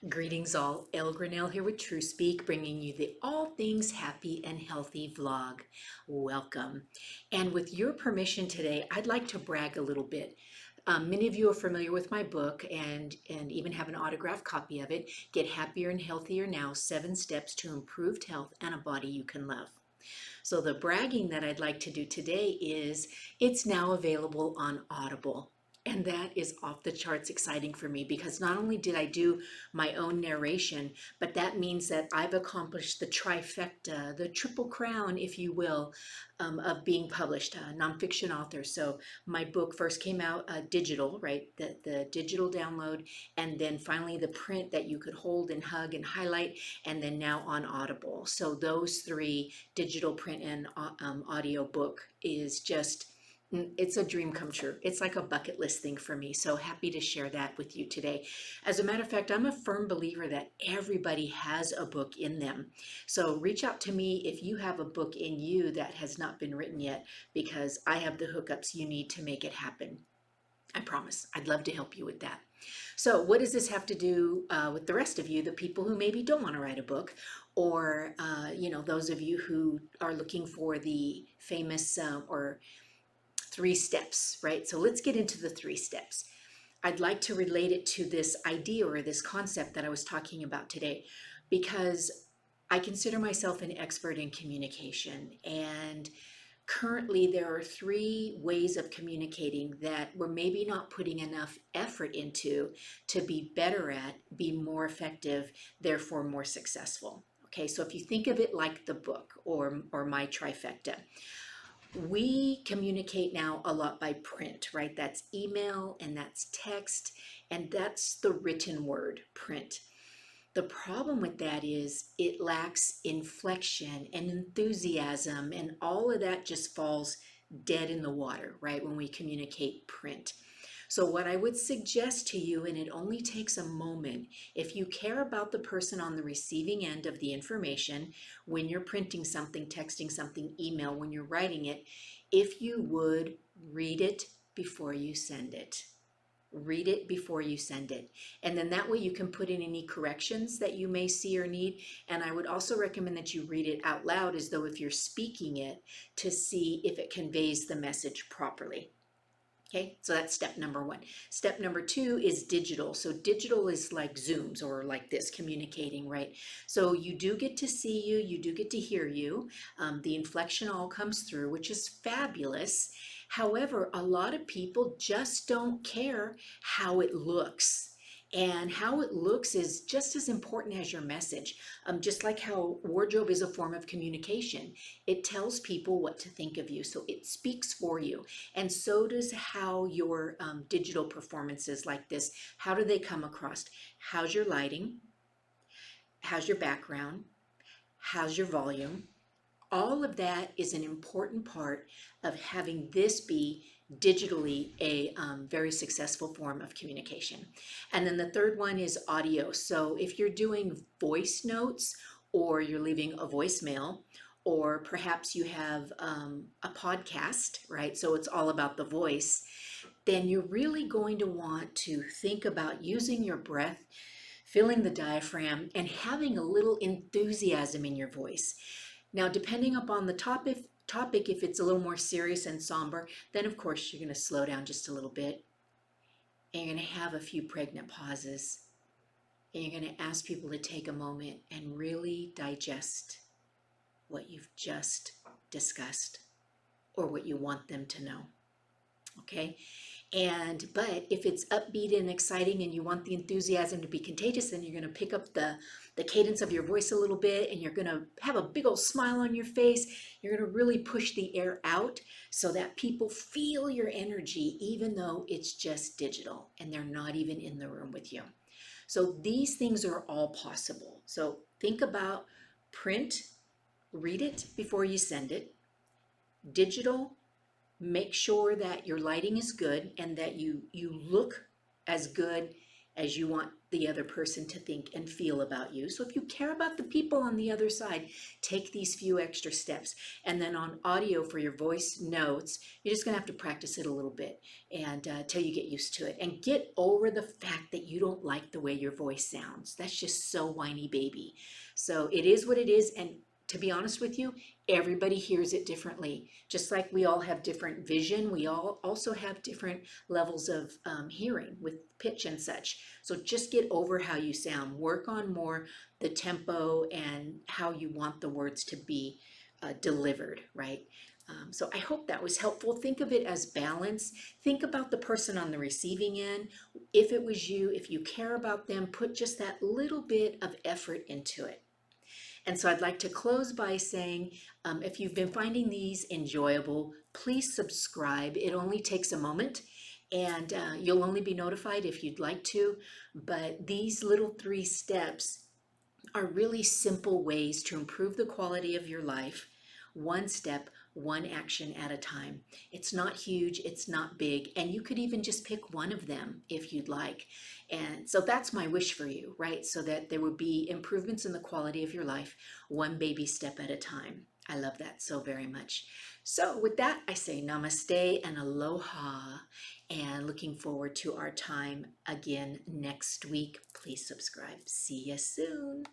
Greetings all, El Grinnell here with True Speak, bringing you the All Things Happy and Healthy vlog. Welcome. And with your permission today, I'd like to brag a little bit. Many of you are familiar with my book and even have an autographed copy of it, Get Happier and Healthier Now, 7 Steps to Improved Health and a Body You Can Love. So the bragging that I'd like to do today is it's now available on Audible. And that is off the charts exciting for me because not only did I do my own narration, but that means that I've accomplished the trifecta, the triple crown, if you will, of being published, a nonfiction author. So my book first came out digital, right? The digital download, and then finally the print that you could hold and hug and highlight, and then now on Audible. So those three, digital, print, and audio book, is just it's a dream come true. It's like a bucket list thing for me. So happy to share that with you today. As a matter of fact, I'm a firm believer that everybody has a book in them. So reach out to me if you have a book in you that has not been written yet, because I have the hookups you need to make it happen. I promise. I'd love to help you with that. So what does this have to do with the rest of you, the people who maybe don't want to write a book, or those of you who are looking for the famous or 3 steps, right? So let's get into the 3 steps. I'd like to relate it to this idea or this concept that I was talking about today, because I consider myself an expert in communication. And currently, there are 3 ways of communicating that we're maybe not putting enough effort into to be better at, be more effective, therefore more successful. Okay, so if you think of it like the book or my trifecta, we communicate now a lot by print, right? That's email and that's text, and that's the written word, print. The problem with that is it lacks inflection and enthusiasm, and all of that just falls dead in the water, right? When we communicate print. So, what I would suggest to you, and it only takes a moment, if you care about the person on the receiving end of the information, when you're printing something, texting something, email, when you're writing it, if you would read it before you send it. Read it before you send it. And then that way you can put in any corrections that you may see or need. And I would also recommend that you read it out loud as though if you're speaking it, to see if it conveys the message properly. Okay, so that's step number 1. Step number 2 is digital. So digital is like Zooms or like this, communicating, right? So you do get to see you, you do get to hear you. The inflection all comes through, which is fabulous. However, a lot of people just don't care how it looks. And how it looks is just as important as your message. Just like how wardrobe is a form of communication, it tells people what to think of you. So it speaks for you. And so does how your digital performances like this, how do they come across? How's your lighting? How's your background? How's your volume? All of that is an important part of having this be digitally a very successful form of communication. And then the third one is audio. So if you're doing voice notes, or you're leaving a voicemail, or perhaps you have a podcast, right? So it's all about the voice, then you're really going to want to think about using your breath, filling the diaphragm, and having a little enthusiasm in your voice. Now, depending upon the topic, if it's a little more serious and somber, then of course you're going to slow down just a little bit, and you're going to have a few pregnant pauses, and you're going to ask people to take a moment and really digest what you've just discussed or what you want them to know. Okay? But if it's upbeat and exciting and you want the enthusiasm to be contagious, then you're going to pick up the cadence of your voice a little bit, and you're going to have a big old smile on your face. You're going to really push the air out so that people feel your energy, even though it's just digital and they're not even in the room with you. So these things are all possible. So think about print, read it before you send it. Digital, make sure that your lighting is good and that you look as good as you want the other person to think and feel about you. So if you care about the people on the other side, take these few extra steps. And then on audio for your voice notes, you're just going to have to practice it a little bit and till you get used to it. And get over the fact that you don't like the way your voice sounds. That's just so whiny baby. So it is what it is. And to be honest with you, everybody hears it differently. Just like we all have different vision, we all also have different levels of hearing with pitch and such. So just get over how you sound. Work on more the tempo and how you want the words to be delivered, right? So I hope that was helpful. Think of it as balance. Think about the person on the receiving end. If it was you, if you care about them, put just that little bit of effort into it. And so I'd like to close by saying, if you've been finding these enjoyable, please subscribe. It only takes a moment and you'll only be notified if you'd like to. But these little 3 steps are really simple ways to improve the quality of your life, one step, one action at a time. It's not huge, it's not big, and you could even just pick one of them if you'd like. And so that's my wish for you, right? So that there would be improvements in the quality of your life, one baby step at a time. I love that so very much. So with that, I say namaste and aloha, and looking forward to our time again next week. Please subscribe. See you soon.